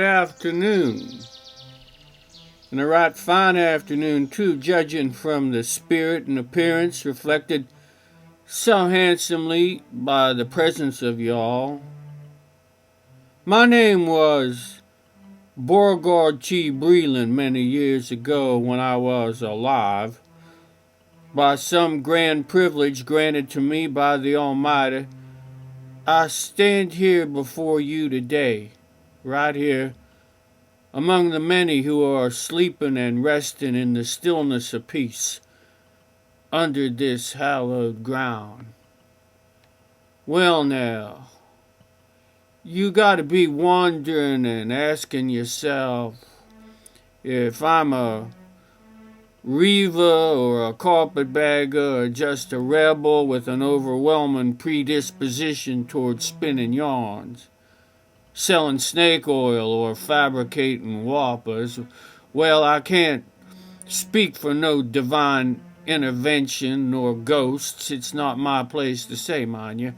afternoon. And a right fine afternoon, too, judging from the spirit and appearance reflected so handsomely by the presence of y'all. My name was Beauregard T. Breland many years ago when I was alive. By some grand privilege granted to me by the Almighty, I stand here before you today, right here, among the many who are sleeping and resting in the stillness of peace under this hallowed ground. Well now, you gotta be wondering and asking yourself if I'm a reaver or a carpetbagger or just a rebel with an overwhelming predisposition towards spinning yarns, selling snake oil or fabricating whoppers. Well, I can't speak for no divine intervention nor ghosts. It's not my place to say, mind you.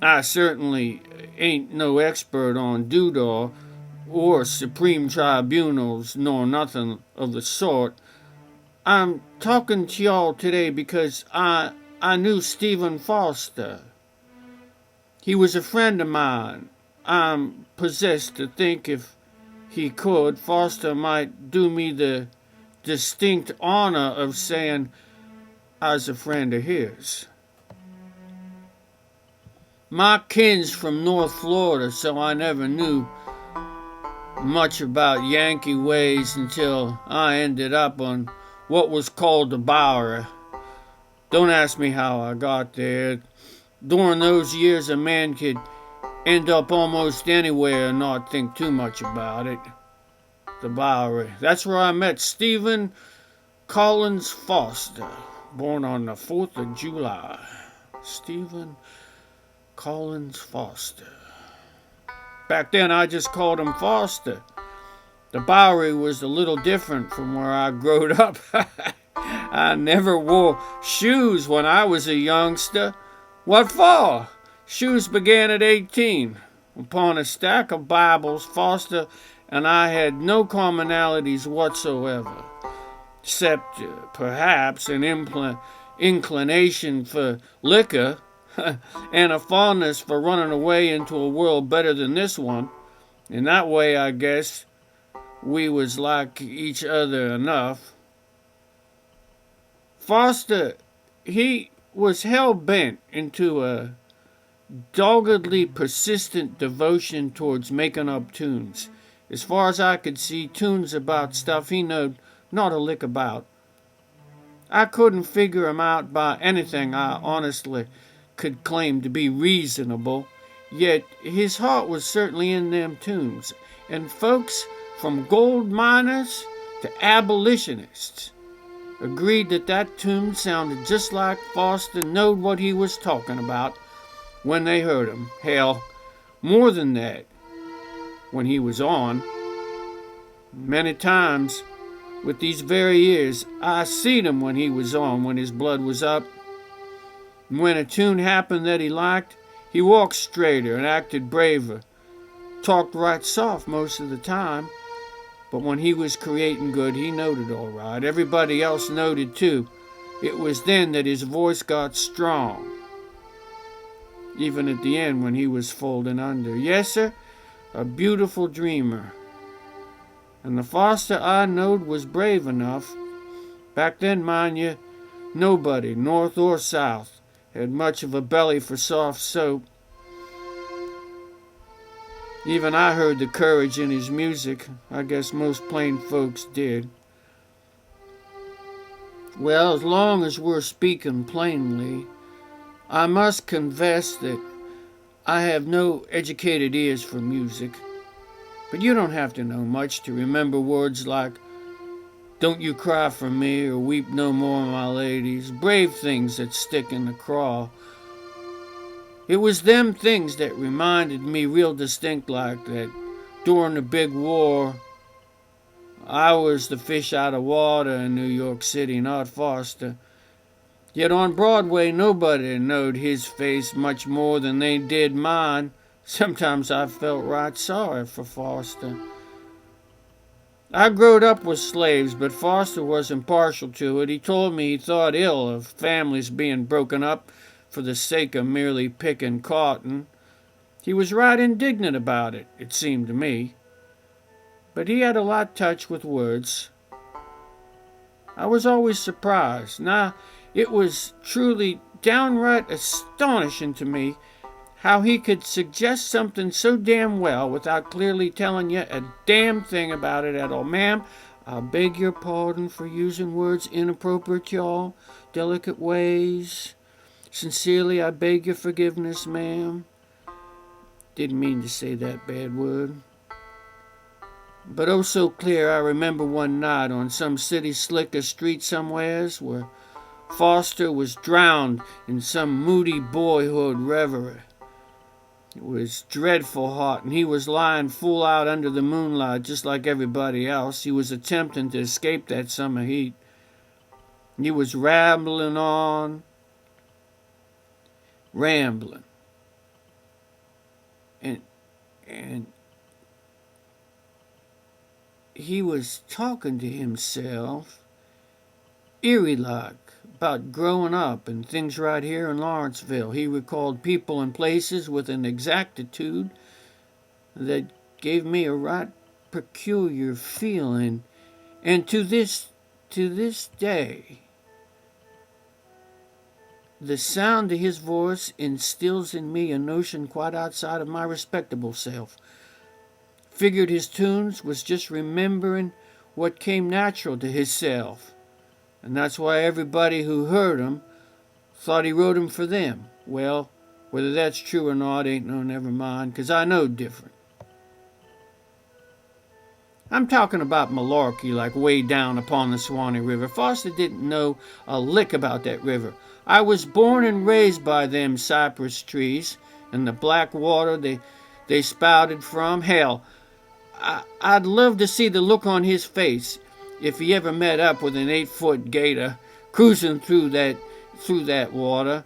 I certainly ain't no expert on doodah or supreme tribunals nor nothing of the sort. I'm talking to y'all today because I knew Stephen Foster. He was a friend of mine. I'm possessed to think if he could, Foster might do me the distinct honor of saying I was a friend of his. My kin's from North Florida, so I never knew much about Yankee ways until I ended up on what was called the Bowery. Don't ask me how I got there. During those years, a man could end up almost anywhere and not think too much about it. The Bowery. That's where I met Stephen Collins Foster, born on the 4th of July. Stephen Collins Foster. Back then, I just called him Foster. The Bowery was a little different from where I growed up. I never wore shoes when I was a youngster. What for? Shoes began at 18. Upon a stack of Bibles, Foster and I had no commonalities whatsoever, except perhaps an inclination for liquor and a fondness for running away into a world better than this one. In that way, I guess, we was like each other enough. Foster, he was hell-bent into a doggedly persistent devotion towards making up tunes. As far as I could see, tunes about stuff he knowed not a lick about. I couldn't figure him out by anything I honestly could claim to be reasonable, yet his heart was certainly in them tunes, and folks from gold miners to abolitionists agreed that tune sounded just like Foster knowed what he was talking about when they heard him. Hell, more than that, when he was on. Many times, with these very ears, I seen him when he was on, when his blood was up. When a tune happened that he liked, he walked straighter and acted braver, talked right soft most of the time, but when he was creating good, he noted all right. Everybody else noted too. It was then that his voice got strong, even at the end when he was folding under. Yes, sir, a beautiful dreamer. And the Foster I knowed was brave enough. Back then, mind you, nobody, north or south, had much of a belly for soft soap. Even I heard the courage in his music. I guess most plain folks did. Well, as long as we're speaking plainly, I must confess that I have no educated ears for music. But you don't have to know much to remember words like, "Don't you cry for me," or "Weep no more, my ladies," brave things that stick in the craw. It was them things that reminded me real distinct like that during the big war, I was the fish out of water in New York City, not Foster. Yet on Broadway nobody knowed his face much more than they did mine, Sometimes I felt right sorry for Foster. I growed up with slaves, but Foster wasn't partial to it. He told me he thought ill of families being broken up for the sake of merely picking cotton. He was right indignant about it, it seemed to me. But he had a light touch with words. I was always surprised. Now, it was truly downright astonishing to me how he could suggest something so damn well without clearly telling you a damn thing about it at all. Ma'am, I beg your pardon for using words inappropriate, y'all. Delicate ways. Sincerely, I beg your forgiveness, ma'am. Didn't mean to say that bad word. But oh so clear, I remember one night on some city slicker street somewheres where Foster was drowned in some moody boyhood reverie. It was dreadful hot, and he was lying full out under the moonlight just like everybody else. He was attempting to escape that summer heat. He was rambling on, rambling. And he was talking to himself, eerie-like, about growing up and things right here in Lawrenceville. He recalled people and places with an exactitude that gave me a right peculiar feeling. And to this day, the sound of his voice instills in me a notion quite outside of my respectable self. Figured his tunes was just remembering what came natural to hisself. And that's why everybody who heard him thought he wrote 'em for them. Well, whether that's true or not ain't no never mind, 'cause I know different. I'm talking about malarkey, like way down upon the Swanee River. Foster didn't know a lick about that river. I was born and raised by them cypress trees and the black water they spouted from. Hell, I'd love to see the look on his face if he ever met up with an 8-foot gator cruising through that water.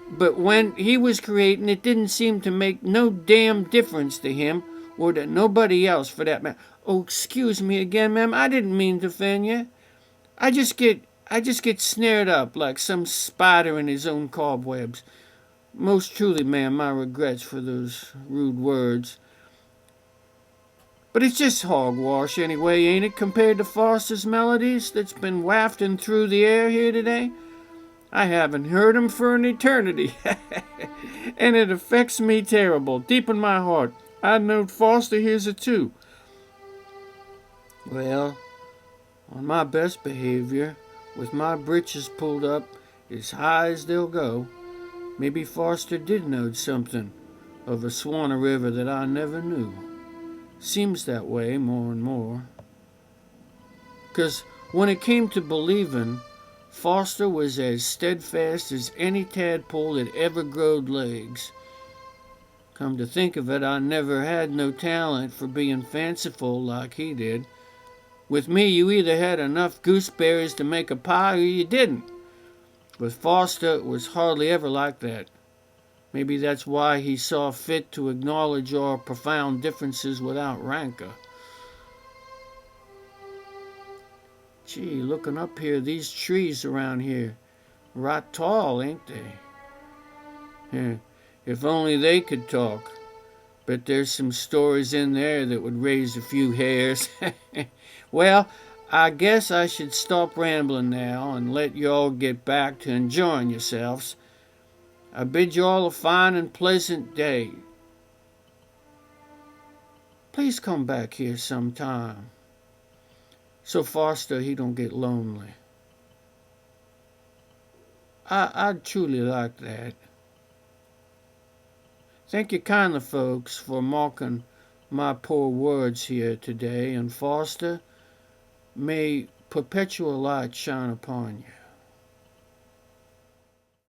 But when he was creating, it didn't seem to make no damn difference to him or to nobody else for that matter. Oh, excuse me again, ma'am. I didn't mean to offend you. I just get snared up like some spider in his own cobwebs. Most truly, ma'am, my regrets for those rude words. But it's just hogwash anyway, ain't it, compared to Foster's melodies that's been wafting through the air here today? I haven't heard 'em for an eternity, and it affects me terrible, deep in my heart. I knowed Foster hears it too. Well, on my best behavior, with my britches pulled up as high as they'll go, maybe Foster did know something of a Swanee River that I never knew. Seems that way more and more. 'Cause when it came to believing, Foster was as steadfast as any tadpole that ever growed legs. Come to think of it, I never had no talent for being fanciful like he did. With me, you either had enough gooseberries to make a pie or you didn't. With Foster, it was hardly ever like that. Maybe that's why he saw fit to acknowledge our profound differences without rancor. Gee, looking up here, these trees around here, right tall, ain't they? If only they could talk. But there's some stories in there that would raise a few hairs. Well, I guess I should stop rambling now and let y'all get back to enjoying yourselves. I bid you all a fine and pleasant day. Please come back here sometime, so Foster he don't get lonely. I'd truly like that. Thank you kindly, folks, for marking my poor words here today, and Foster, may perpetual light shine upon you.